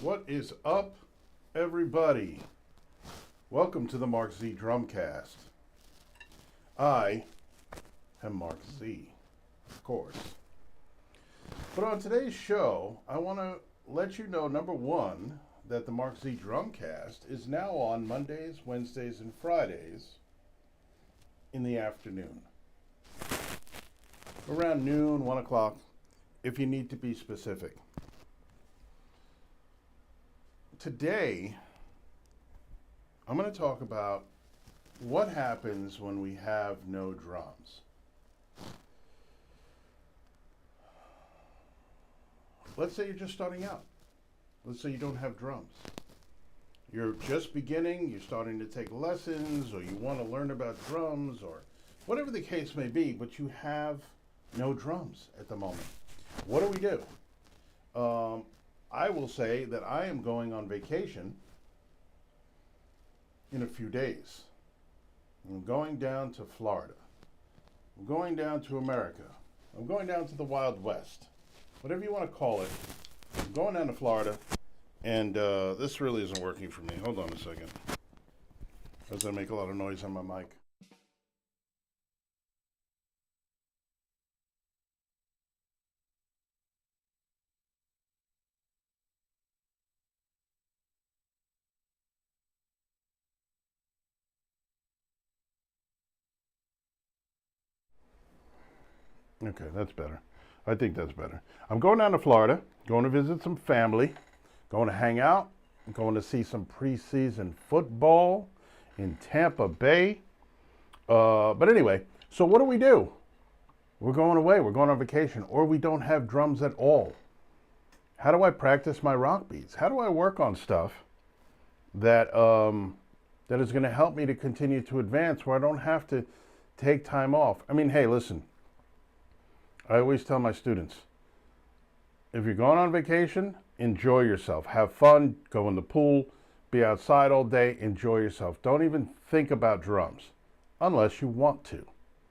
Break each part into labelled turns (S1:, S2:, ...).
S1: What is up, everybody? Welcome to the Mark Z Drumcast. I am Mark Z, of course. But on today's show, I want to let you know, number one, that the Mark Z Drumcast is now on Mondays, Wednesdays, and Fridays in the afternoon. Around noon, 1 o'clock, if you need to be specific. Today, I'm going to talk about what happens when we have no drums. Let's say you're just starting out. Let's say you don't have drums. You're just beginning, you're starting to take lessons, or you want to learn about drums, or whatever the case may be, but you have no drums at the moment. What do? I will say that I am going on vacation in a few days. I'm going down to Florida. I'm going down to America. I'm going down to the Wild West. Whatever you want to call it. I'm going down to Florida, and this really isn't working for me. Hold on a second. Does that make a lot of noise on my mic? Okay, that's better. I think that's better. I'm going down to Florida, going to visit some family, going to hang out, going to see some preseason football in Tampa Bay. But anyway, so what do? We're going away, we're going on vacation, or we don't have drums at all. How do I practice my rock beats? How do I work on stuff that is going to help me to continue to advance where I don't have to take time off? I mean, hey, listen. I always tell my students, if you're going on vacation, enjoy yourself. Have fun, go in the pool, be outside all day, enjoy yourself. Don't even think about drums unless you want to,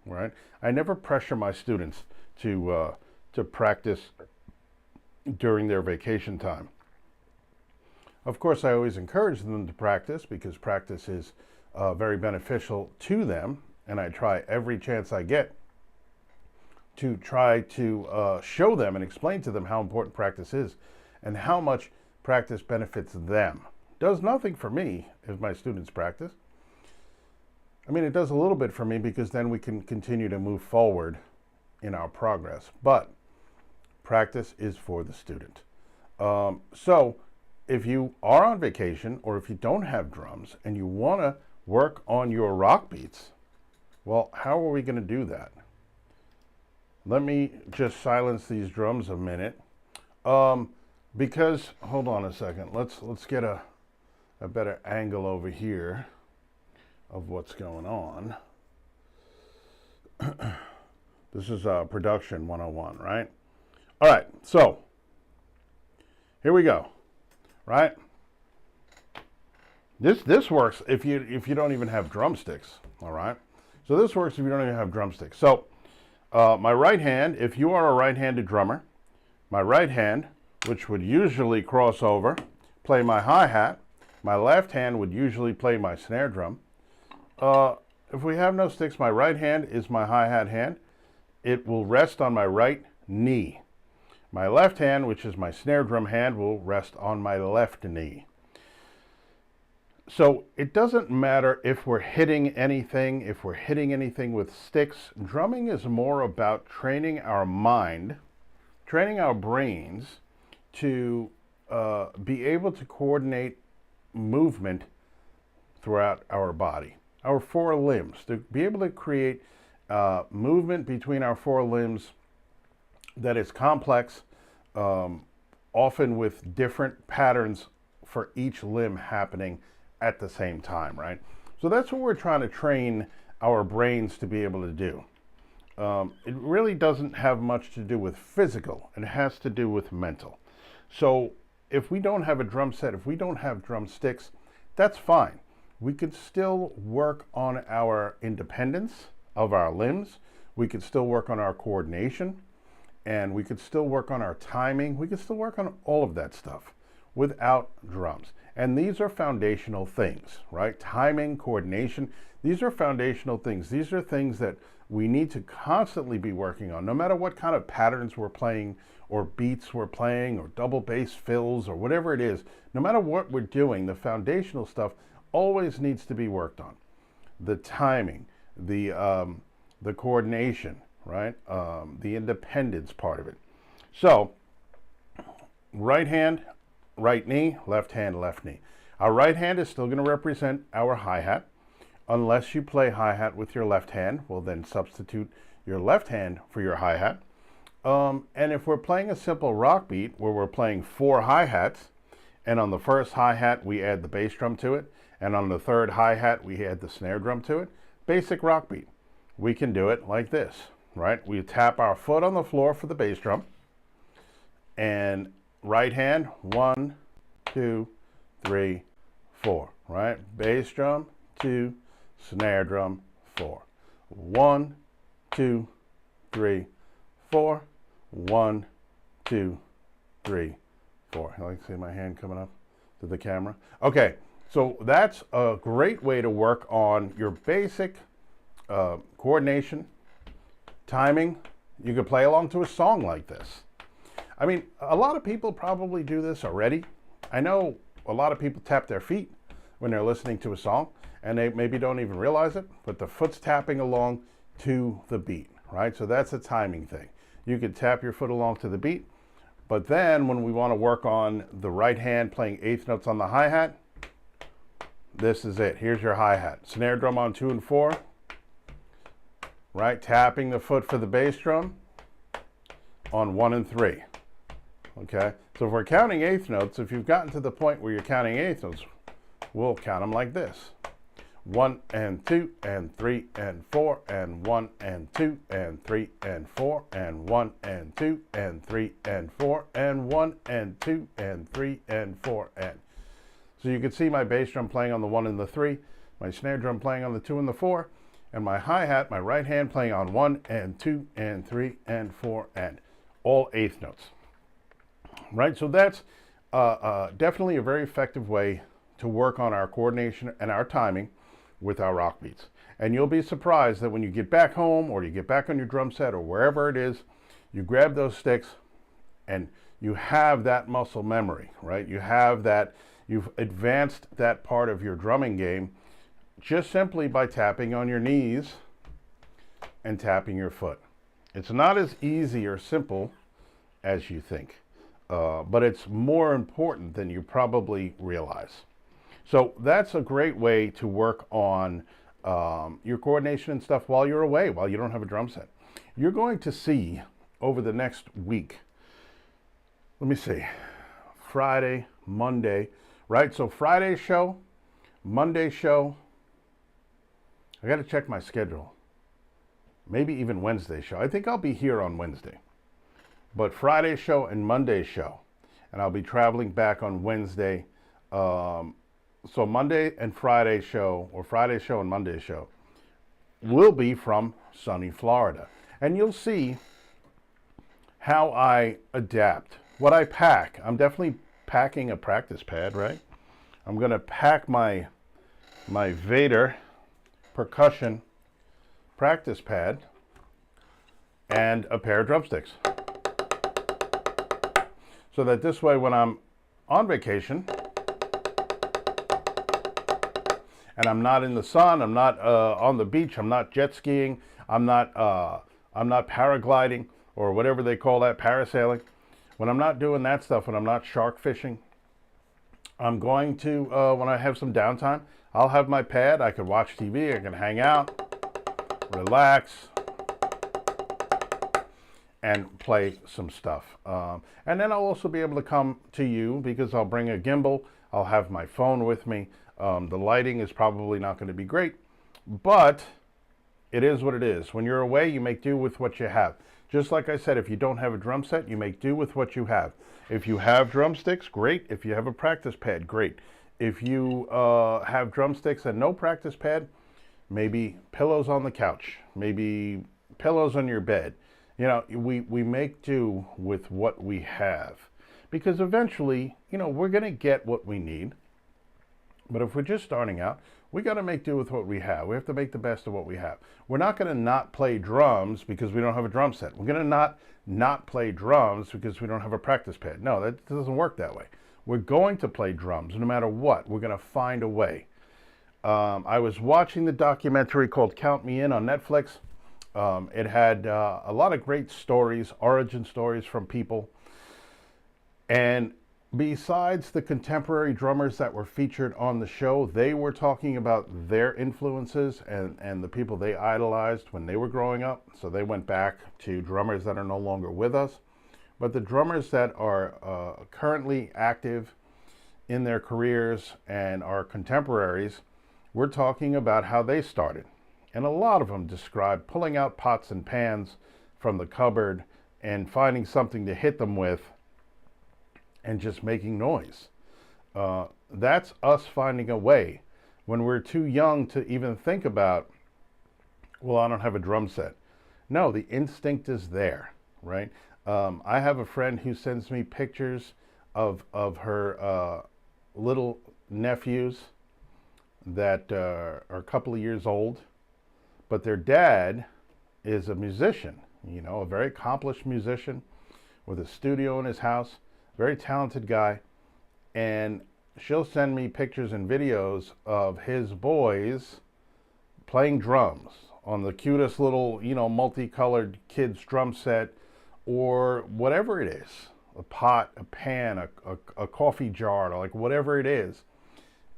S1: right? I never pressure my students to practice during their vacation time. Of course, I always encourage them to practice because practice is very beneficial to them, and I try every chance I get to try to show them and explain to them how important practice is and how much practice benefits them. Does nothing for me if my students practice. I mean, it does a little bit for me because then we can continue to move forward in our progress. But practice is for the student. So if you are on vacation or if you don't have drums and you want to work on your rock beats, well, how are we going to do that? Let me just silence these drums a minute, because, hold on a second, let's get a better angle over here of what's going on. This is production 101, right? All right, so here we go, right? This works if you don't even have drumsticks, all right? So this works if you don't even have drumsticks. So my right hand, if you are a right-handed drummer, my right hand, which would usually cross over, play my hi-hat, my left hand would usually play my snare drum. If we have no sticks, my right hand is my hi-hat hand. It will rest on my right knee. My left hand, which is my snare drum hand, will rest on my left knee. So it doesn't matter if we're hitting anything, with sticks. Drumming is more about training our mind, training our brains to be able to coordinate movement throughout our body, our four limbs, to be able to create movement between our four limbs that is complex, often with different patterns for each limb happening at the same time, right? So that's what we're trying to train our brains to be able to do. It really doesn't have much to do with physical. It has to do with mental. So if we don't have a drum set, if we don't have drumsticks, that's fine. We could still work on our independence of our limbs. We could still work on our coordination, and we could still work on our timing. We could still work on all of that stuff. without drums. And these are foundational things, right? Timing, coordination, these are foundational things. These are things that we need to constantly be working on, no matter what kind of patterns we're playing or beats we're playing or double bass fills or whatever it is. No matter what we're doing, the foundational stuff always needs to be worked on. The timing, the coordination, right? The independence part of it. So, right hand, right knee, left hand, left knee. Our right hand is still going to represent our hi-hat. Unless you play hi-hat with your left hand, we'll then substitute your left hand for your hi-hat. And if we're playing a simple rock beat where we're playing 4 hi-hats, and on the first hi-hat we add the bass drum to it, and on the third hi-hat we add the snare drum to it, basic rock beat, we can do it like this, right? We tap our foot on the floor for the bass drum, and right hand, 1, 2, 3, 4, right? Bass drum, 2, snare drum, 4. 1, 2, 3, 4. 1, 2, 3, 4. I like to see my hand coming up to the camera. Okay, so that's a great way to work on your basic coordination, timing. You could play along to a song like this. I mean, a lot of people probably do this already. I know a lot of people tap their feet when they're listening to a song, and they maybe don't even realize it, but the foot's tapping along to the beat, right? So that's a timing thing. You could tap your foot along to the beat, but then when we want to work on the right hand playing eighth notes on the hi-hat, this is it. Here's your hi-hat. Snare drum on 2 and 4, right? Tapping the foot for the bass drum on 1 and 3. Okay, so if we're counting eighth notes, if you've gotten to the point where you're counting eighth notes, we'll count them like this. 1 and 2 and 3 and 4 and 1 and 2 and 3 and 4 and 1 and 2 and 3 and 4 and 1 and 2 and 3 and 4 and. So you can see my bass drum playing on the 1 and the 3, my snare drum playing on the 2 and the 4, and my hi-hat, my right hand playing on 1 and 2 and 3 and 4 and all eighth notes. Right, so that's definitely a very effective way to work on our coordination and our timing with our rock beats. And you'll be surprised that when you get back home or you get back on your drum set or wherever it is, you grab those sticks and you have that muscle memory, right? You have that, you've advanced that part of your drumming game just simply by tapping on your knees and tapping your foot. It's not as easy or simple as you think. But it's more important than you probably realize. So that's a great way to work on your coordination and stuff while you're away, while you don't have a drum set. You're going to see over the next week, let me see, Friday, Monday, right? So Friday show, Monday show, I got to check my schedule. Maybe even Wednesday show. I think I'll be here on Wednesday. But Friday show and Monday show, and I'll be traveling back on Wednesday. So Monday and Friday show, or Friday show and Monday show, will be from sunny Florida. And you'll see how I adapt, what I pack. I'm definitely packing a practice pad, right? I'm going to pack my Vader percussion practice pad and a pair of drumsticks. So that this way when I'm on vacation and I'm not in the sun, I'm not on the beach, I'm not jet skiing, I'm not paragliding or whatever they call that, parasailing. When I'm not doing that stuff, when I'm not shark fishing, I'm going to, when I have some downtime, I'll have my pad, I can watch TV, I can hang out, relax, and play some stuff. And then I'll also be able to come to you because I'll bring a gimbal, I'll have my phone with me. The lighting is probably not going to be great, but it is what it is. When you're away, you make do with what you have. Just like I said, if you don't have a drum set, you make do with what you have. If you have drumsticks, great. If you have a practice pad, great. If you have drumsticks and no practice pad, maybe pillows on the couch, maybe pillows on your bed. You know, we make do with what we have. because eventually, we're going to get what we need. But if we're just starting out, we got to make do with what we have. We have to make the best of what we have. We're not going to not play drums because we don't have a drum set. We're going to not play drums because we don't have a practice pad. No, that doesn't work that way. We're going to play drums no matter what. We're going to find a way. I was watching the documentary called Count Me In on Netflix. It had a lot of great stories, origin stories from people. And besides the contemporary drummers that were featured on the show, they were talking about their influences and the people they idolized when they were growing up. So they went back to drummers that are no longer with us. But the drummers that are currently active in their careers and are contemporaries, we're talking about how they started. And a lot of them describe pulling out pots and pans from the cupboard and finding something to hit them with and just making noise. That's us finding a way when we're too young to even think about, well, I don't have a drum set. No, the instinct is there, right? I have a friend who sends me pictures of her little nephews that are a couple of years old, but their dad is a musician, a very accomplished musician with a studio in his house. Very talented guy, and she'll send me pictures and videos of his boys playing drums on the cutest little, multicolored kids drum set, or whatever it is, a pot, a pan, a coffee jar, like whatever it is,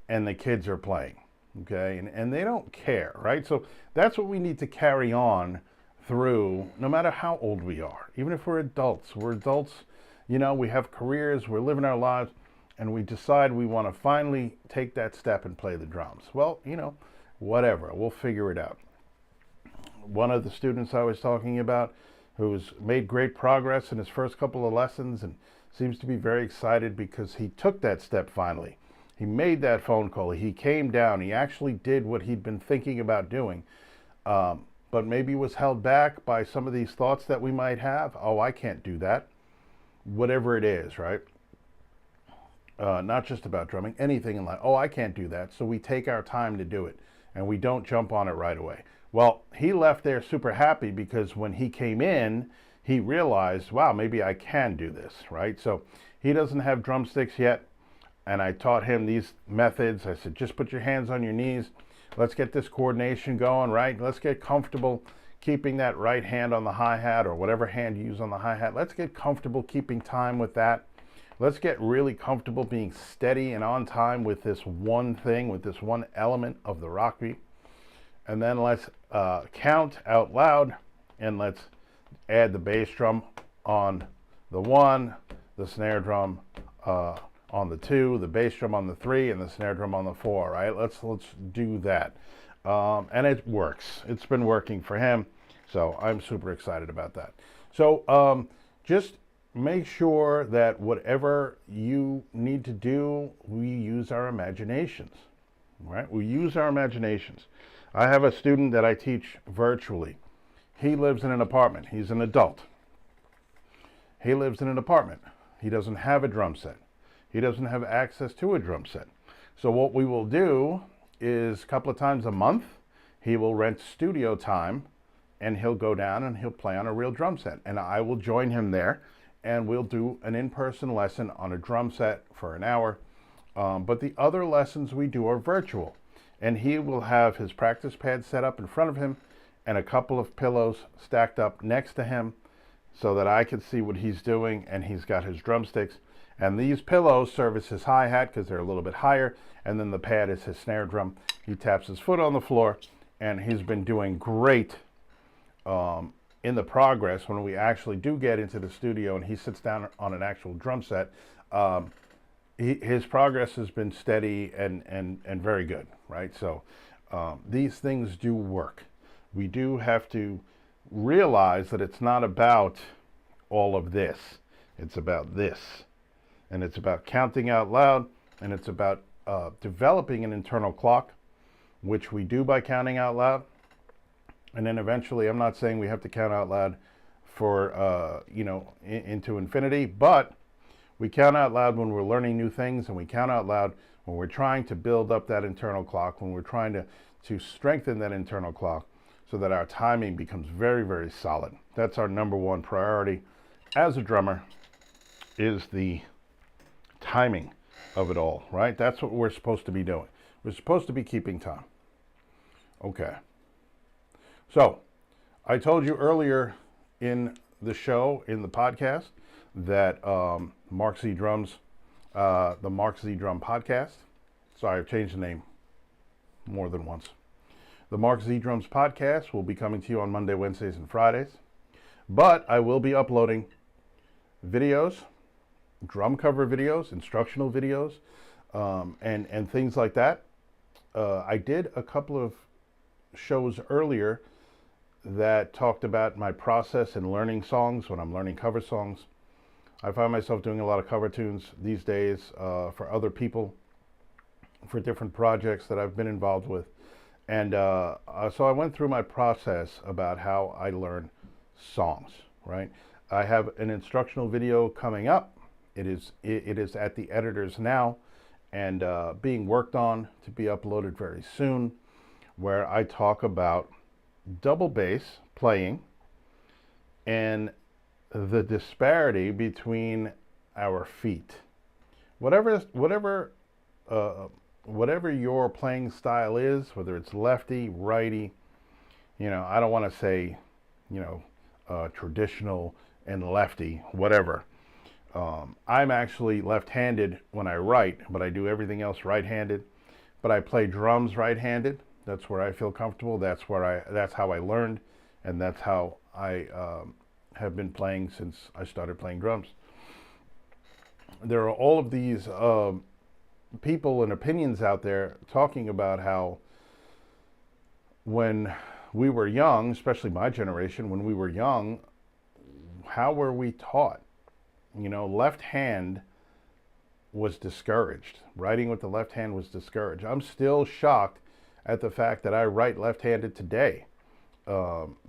S1: and the kids are playing, okay? And they don't care, right? So that's what we need to carry on through, no matter how old we are. Even if we're adults, we have careers, we're living our lives, and we decide we want to finally take that step and play the drums. Well, whatever, we'll figure it out. One of the students I was talking about who's made great progress in his first couple of lessons and seems to be very excited because he took that step finally. He made that phone call, he came down, he actually did what he'd been thinking about doing, but maybe was held back by some of these thoughts that we might have. Oh, I can't do that. Whatever it is, right? Not just about drumming, anything in life. Oh, I can't do that. So we take our time to do it and we don't jump on it right away. Well, he left there super happy because when he came in, he realized, wow, maybe I can do this, right? So he doesn't have drumsticks yet. And I taught him these methods. I said, just put your hands on your knees. Let's get this coordination going, right? Let's get comfortable keeping that right hand on the hi-hat or whatever hand you use on the hi-hat. Let's get comfortable keeping time with that. Let's get really comfortable being steady and on time with this one thing, with this one element of the rock beat. And then let's count out loud, and let's add the bass drum on the 1, the snare drum on the 2, the bass drum on the 3, and the snare drum on the 4, right? Let's do that. And it works. It's been working for him, so I'm super excited about that. So just make sure that whatever you need to do, we use our imaginations, right? We use our imaginations. I have a student that I teach virtually. He lives in an apartment. He's an adult. He lives in an apartment. He doesn't have a drum set. He doesn't have access to a drum set. So what we will do is a couple of times a month, he will rent studio time and he'll go down and he'll play on a real drum set. And I will join him there and we'll do an in-person lesson on a drum set for an hour. But the other lessons we do are virtual. And he will have his practice pad set up in front of him and a couple of pillows stacked up next to him so that I can see what he's doing, and he's got his drumsticks. And these pillows serve as his hi-hat because they're a little bit higher, and then the pad is his snare drum. He taps his foot on the floor, and he's been doing great in the progress when we actually do get into the studio and he sits down on an actual drum set. His progress has been steady and very good, right? So these things do work. We do have to realize that it's not about all of this. It's about this. And it's about counting out loud, and it's about developing an internal clock, which we do by counting out loud. And then eventually, I'm not saying we have to count out loud for, into infinity, but We count out loud when we're learning new things, and we count out loud when we're trying to build up that internal clock, when we're trying to strengthen that internal clock so that our timing becomes very, very solid. That's our number one priority as a drummer, is the timing of it all, right? That's what we're supposed to be doing. We're supposed to be keeping time. Okay. So, I told you earlier in the show, in the podcast, that Mark Z Drums, the Mark Z Drum podcast. Sorry, I've changed the name more than once. The Mark Z Drums podcast will be coming to you on Monday, Wednesdays, and Fridays. But I will be uploading videos, drum cover videos, instructional videos, and things like that. I did a couple of shows earlier that talked about my process in learning songs when I'm learning cover songs. I find myself doing a lot of cover tunes these days for other people, for different projects that I've been involved with. And so I went through my process about how I learn songs, right? I have an instructional video coming up. It is at the editors now and being worked on to be uploaded very soon, where I talk about double bass playing and the disparity between our feet. Whatever your playing style is, whether it's lefty, righty, I don't want to say, traditional and lefty, whatever. I'm actually left-handed when I write, but I do everything else right-handed. But I play drums right-handed. That's where I feel comfortable. That's how I learned, and that's how I have been playing since I started playing drums. There are all of these people and opinions out there talking about how when we were young, especially my generation, when we were young, how were we taught? Left hand was discouraged. Writing with the left hand was discouraged. I'm still shocked at the fact that I write left-handed today,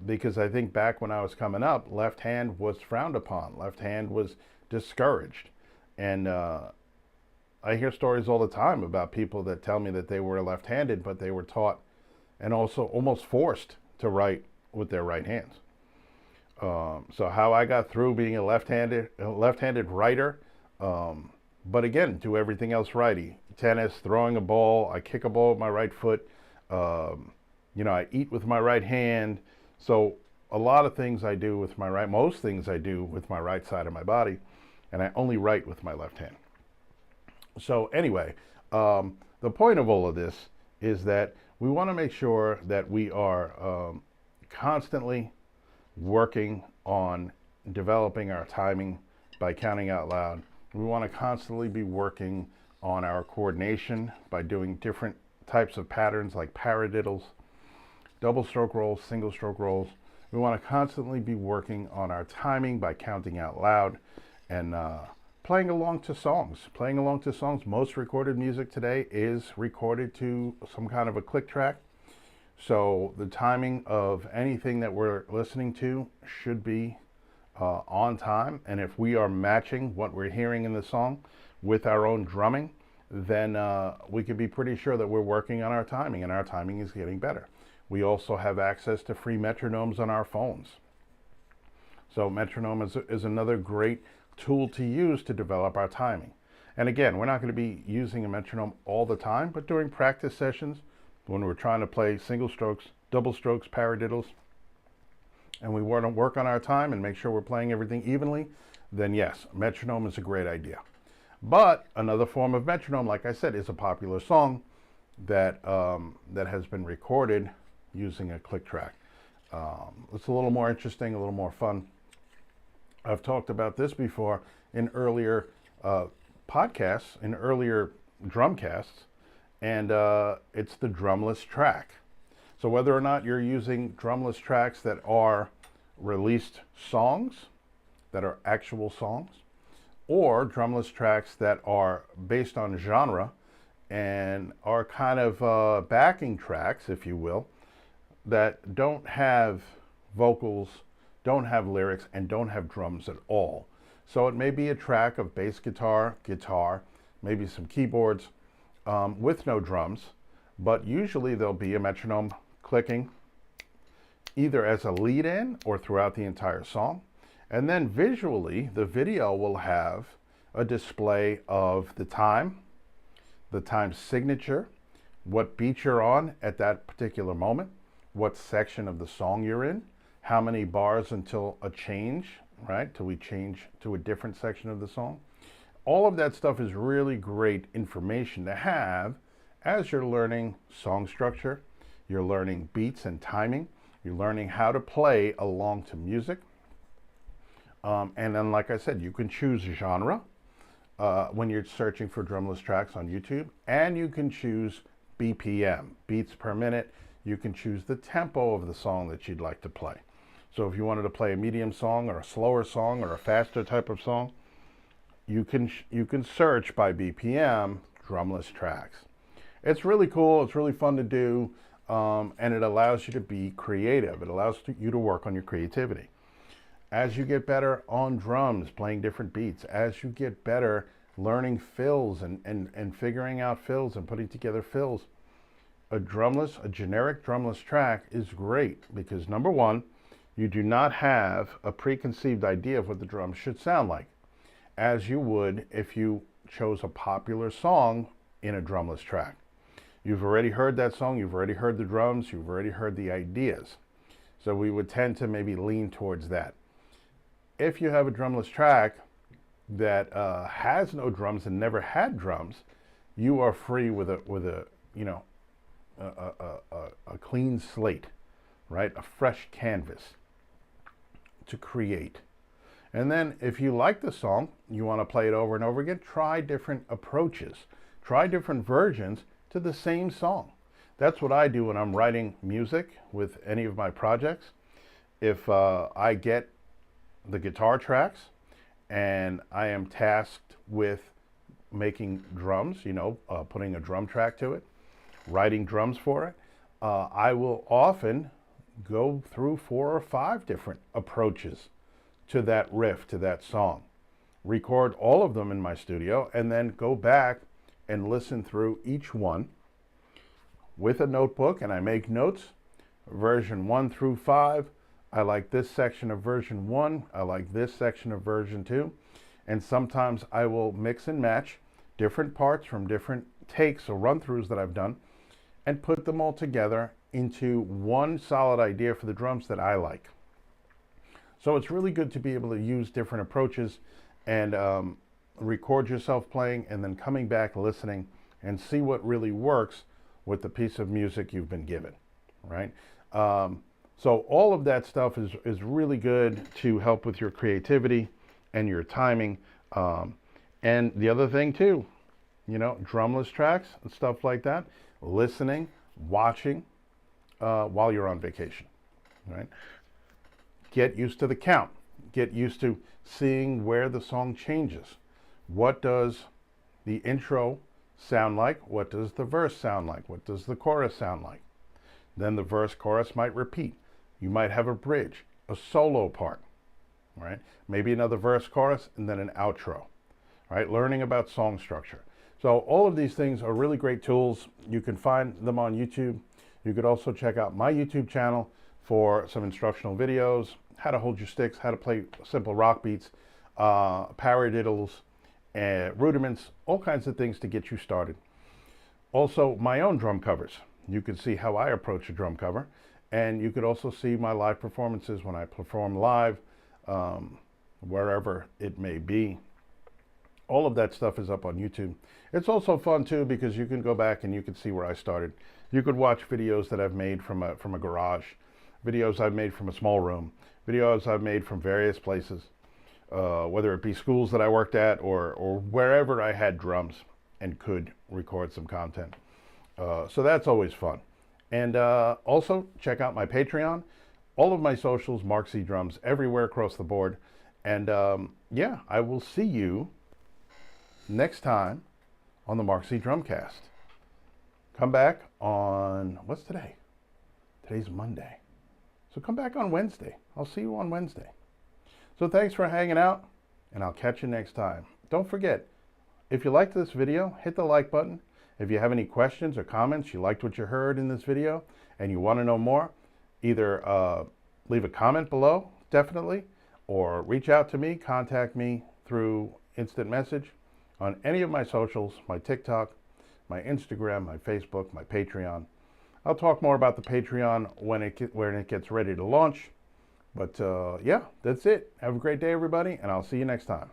S1: because I think back when I was coming up, left hand was frowned upon. Left hand was discouraged. And I hear stories all the time about people that tell me that they were left-handed, but they were taught and also almost forced to write with their right hands. So how I got through being a left-handed writer, but again, do everything else righty. Tennis, throwing a ball, I kick a ball with my right foot. I eat with my right hand. So a lot of things I do with my right, most things I do with my right side of my body, and I only write with my left hand. So anyway, the point of all of this is that we want to make sure that we are constantly working on developing our timing by counting out loud. We want to constantly be working on our coordination by doing different types of patterns like paradiddles, double stroke rolls, single stroke rolls. We want to constantly be working on our timing by counting out loud and playing along to songs. Playing along to songs. Most recorded music today is recorded to some kind of a click track. So the timing of anything that we're listening to should be on time. And if we are matching what we're hearing in the song with our own drumming, then we can be pretty sure that we're working on our timing, and our timing is getting better. We also have access to free metronomes on our phones. So metronome is another great tool to use to develop our timing. And again, we're not going to be using a metronome all the time, but during practice sessions, when we're trying to play single strokes, double strokes, paradiddles, and we want to work on our time and make sure we're playing everything evenly, then yes, metronome is a great idea. But another form of metronome, like I said, is a popular song that has been recorded using a click track. It's a little more interesting, a little more fun. I've talked about this before in earlier podcasts, in earlier drumcasts, and it's the drumless track. So whether or not you're using drumless tracks that are released songs, that are actual songs, or drumless tracks that are based on genre and are kind of backing tracks, if you will, that don't have vocals, don't have lyrics, and don't have drums at all. So it may be a track of bass guitar, guitar, maybe some keyboards with no drums, but usually there'll be a metronome clicking either as a lead in or throughout the entire song. And then visually, the video will have a display of the time signature, what beat you're on at that particular moment, what section of the song you're in, how many bars until a change, right? Till we change to a different section of the song. All of that stuff is really great information to have as you're learning song structure, you're learning beats and timing, you're learning how to play along to music. And then, like I said, you can choose genre when you're searching for drumless tracks on YouTube, and you can choose BPM, beats per minute. You can choose the tempo of the song that you'd like to play. So if you wanted to play a medium song or a slower song or a faster type of song, you can search by BPM drumless tracks. It's really cool. It's really fun to do, and it allows you to be creative. It allows you to work on your creativity. As you get better on drums, playing different beats, as you get better learning fills and figuring out fills and putting together fills, a generic drumless track is great because, number one, you do not have a preconceived idea of what the drums should sound like, as you would if you chose a popular song in a drumless track. You've already heard that song, you've already heard the drums, you've already heard the ideas. So we would tend to maybe lean towards that. If you have a drumless track that has no drums and never had drums, you are free with a clean slate, right? A fresh canvas to create. And then if you like the song, you want to play it over and over again, try different approaches, try different versions to the same song. That's what I do when I'm writing music with any of my projects. If I get the guitar tracks and I am tasked with making drums, putting a drum track to it, writing drums for it, I will often go through 4 or 5 different approaches to that riff, to that song, record all of them in my studio, and then go back and listen through each one with a notebook, and I make notes, version 1 through 5. I like this section of version 1, I like this section of version 2, and sometimes I will mix and match different parts from different takes or run-throughs that I've done and put them all together into one solid idea for the drums that I like. So it's really good to be able to use different approaches and record yourself playing and then coming back, listening, and see what really works with the piece of music you've been given, right? So all of that stuff is really good to help with your creativity and your timing. And the other thing too, drumless tracks and stuff like that, listening, watching while you're on vacation, right? Get used to the count. Get used to seeing where the song changes. What does the intro sound like? What does the verse sound like? What does the chorus sound like? Then the verse chorus might repeat. You might have a bridge, a solo part, right? Maybe another verse chorus and then an outro, right? Learning about song structure. So all of these things are really great tools. You can find them on YouTube. You could also check out my YouTube channel for some instructional videos, how to hold your sticks, how to play simple rock beats, paradiddles, rudiments, all kinds of things to get you started. Also, my own drum covers. You can see how I approach a drum cover, and you could also see my live performances when I perform live, wherever it may be. All of that stuff is up on YouTube. It's also fun too because you can go back and you can see where I started. You could watch videos that I've made from a garage, videos I've made from a small room, videos I've made from various places, whether it be schools that I worked at or wherever I had drums and could record some content. So that's always fun. And also check out my Patreon, all of my socials, Mark Z Drums, everywhere across the board. And yeah, I will see you next time on the Mark Z Drumcast. Come back on, what's today? Today's Monday. So come back on Wednesday. I'll see you on Wednesday. So thanks for hanging out. and I'll catch you next time. Don't forget, if you liked this video, hit the like button. If you have any questions or comments, you liked what you heard in this video, and you want to know more, either leave a comment below, definitely, or reach out to me, contact me through instant message on any of my socials, my TikTok, my Instagram, my Facebook, my Patreon. I'll talk more about the Patreon when it gets ready to launch. But yeah, that's it. Have a great day, everybody, and I'll see you next time.